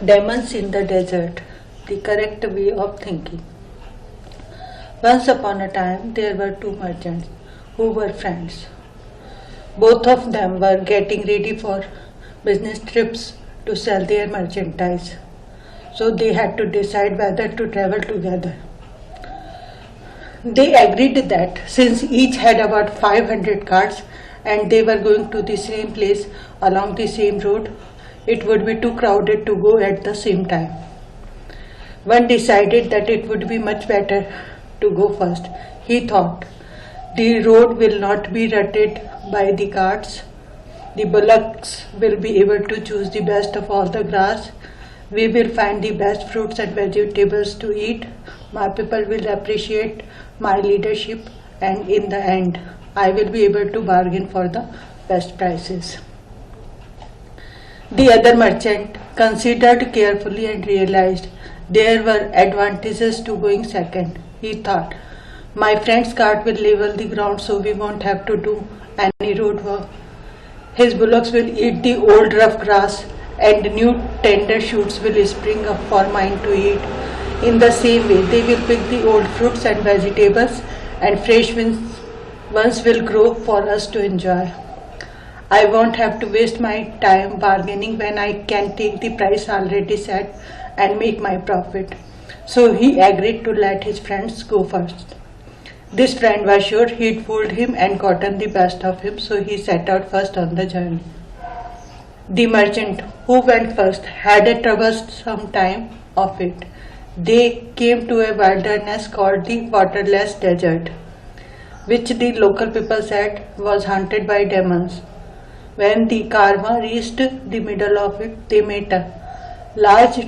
Demons in the desert, the correct way of thinking. Once upon a time, there were two merchants who were friends. Both of them were getting ready for business trips to sell their merchandise, so they had to decide whether to travel together. They agreed that since each had about 500 carts and they were going to the same place along the same road, it would be too crowded to go at the same time. One decided that it would be much better to go first. He thought, the road will not be rutted by the carts. The bullocks will be able to choose the best of all the grass. We will find the best fruits and vegetables to eat. My people will appreciate my leadership, and in the end, I will be able to bargain for the best prices. The other merchant considered carefully and realized there were advantages to going second. He thought, my friend's cart will level the ground so we won't have to do any road work. His bullocks will eat the old rough grass and new tender shoots will spring up for mine to eat. In the same way, they will pick the old fruits and vegetables and fresh ones will grow for us to enjoy. I won't have to waste my time bargaining when I can take the price already set and make my profit. So he agreed to let his friends go first. This friend was sure he'd fooled him and gotten the best of him, so he set out first on the journey. The merchant who went first had a troublesome time of it. They came to a wilderness called the waterless desert, which the local people said was haunted by demons. When the caravan reached the middle of it, they met a large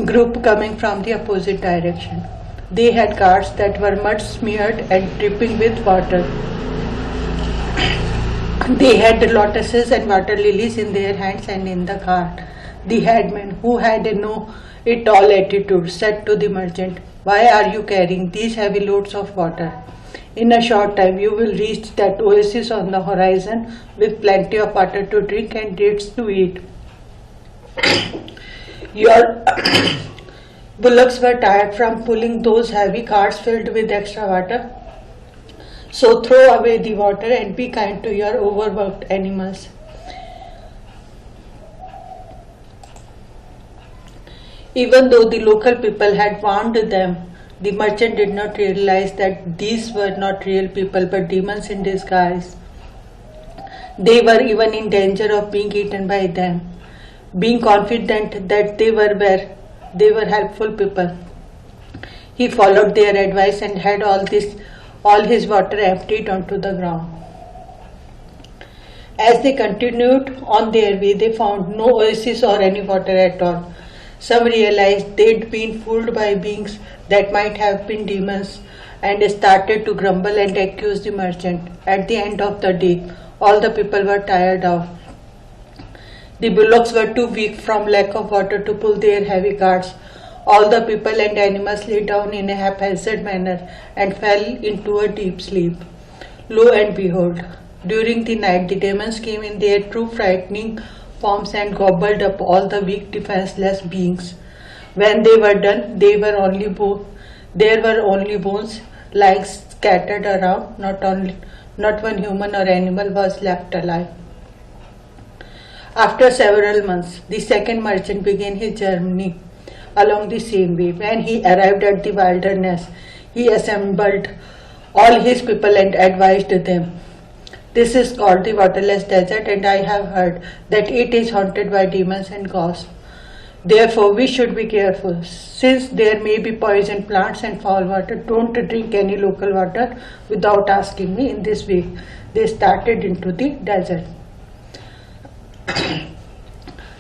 group coming from the opposite direction. They had carts that were mud smeared and dripping with water. They had lotuses and water lilies in their hands and in the cart. The headman, who had a know-it-all attitude, said to the merchant, "Why are you carrying these heavy loads of water? In a short time you will reach that oasis on the horizon with plenty of water to drink and dates to eat. Your bullocks were tired from pulling those heavy carts filled with extra water. So throw away the water and be kind to your overworked animals." Even though the local people had warned them, the merchant did not realize that these were not real people but demons in disguise. They were even in danger of being eaten by them. Being confident that they were helpful people, he followed their advice and had all his water emptied onto the ground. As they continued on their way, they found no oasis or any water at all. Some realized they'd been fooled by beings that might have been demons and started to grumble and accuse the merchant. At the end of the day, all the people were tired out. The bullocks were too weak from lack of water to pull their heavy carts. All the people and animals lay down in a haphazard manner and fell into a deep sleep. Lo and behold, during the night the demons came in their true frightening forms and gobbled up all the weak defenseless beings. When they were done, there were only bones lying scattered around. Not one human or animal was left alive. After several months, the second merchant began his journey along the same way. When he arrived at the wilderness, he assembled all his people and advised them, "This is called the waterless desert, and I have heard that it is haunted by demons and ghosts. Therefore, we should be careful. Since there may be poison plants and foul water, don't drink any local water without asking me." In this way, they started into the desert.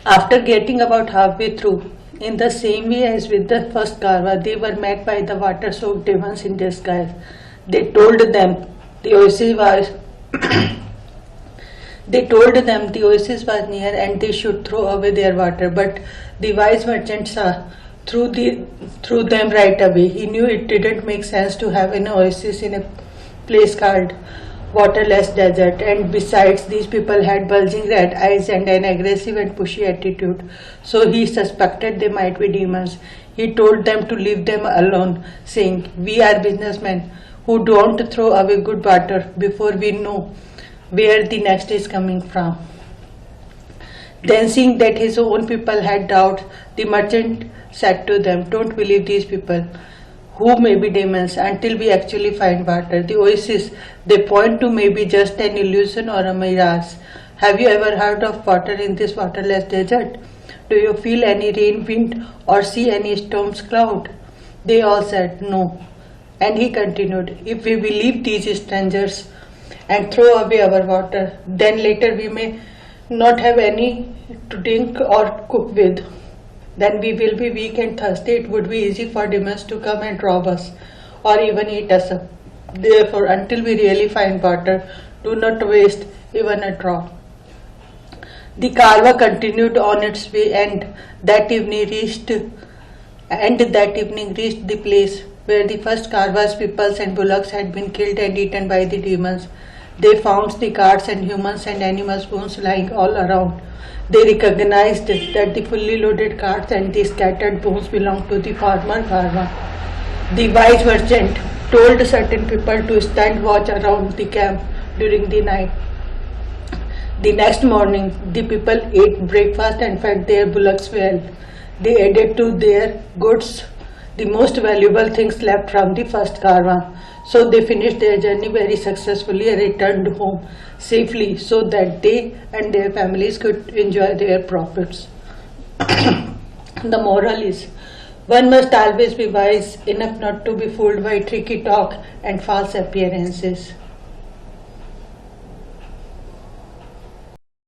After getting about halfway through, in the same way as with the first caravan, they were met by the water-soaked demons in disguise. They told them the oasis was near and they should throw away their water. But the wise merchant threw them right away. He knew it didn't make sense to have an oasis in a place called waterless desert, and besides, these people had bulging red eyes and an aggressive and pushy attitude, so he suspected they might be demons. He told them to leave them alone, saying, "We are businessmen who don't throw away good water before we know where the next is coming from." Then, seeing that his own people had doubts, the merchant said to them, "Don't believe these people, who may be demons, until we actually find water. The oasis they point to may be just an illusion or a mirage. Have you ever heard of water in this waterless desert? Do you feel any rain, wind, or see any storm's cloud?" They all said no. And he continued, "If we believe these strangers and throw away our water, then later we may not have any to drink or cook with. Then we will be weak and thirsty. It would be easy for demons to come and rob us or even eat us up. Therefore, until we really find water, do not waste even a drop." The carva continued on its way, and that evening reached the place where the first carva's peoples and bullocks had been killed and eaten by the demons. They found the carts and humans and animals' bones lying all around. They recognized that the fully loaded carts and the scattered bones belonged to the former carva. The wise merchant told certain people to stand watch around the camp during the night. The next morning, the people ate breakfast and fed their bullocks well. They added to their goods the most valuable things left from the first caravan. So they finished their journey very successfully and returned home safely, so that they and their families could enjoy their profits. The moral is, one must always be wise enough not to be fooled by tricky talk and false appearances.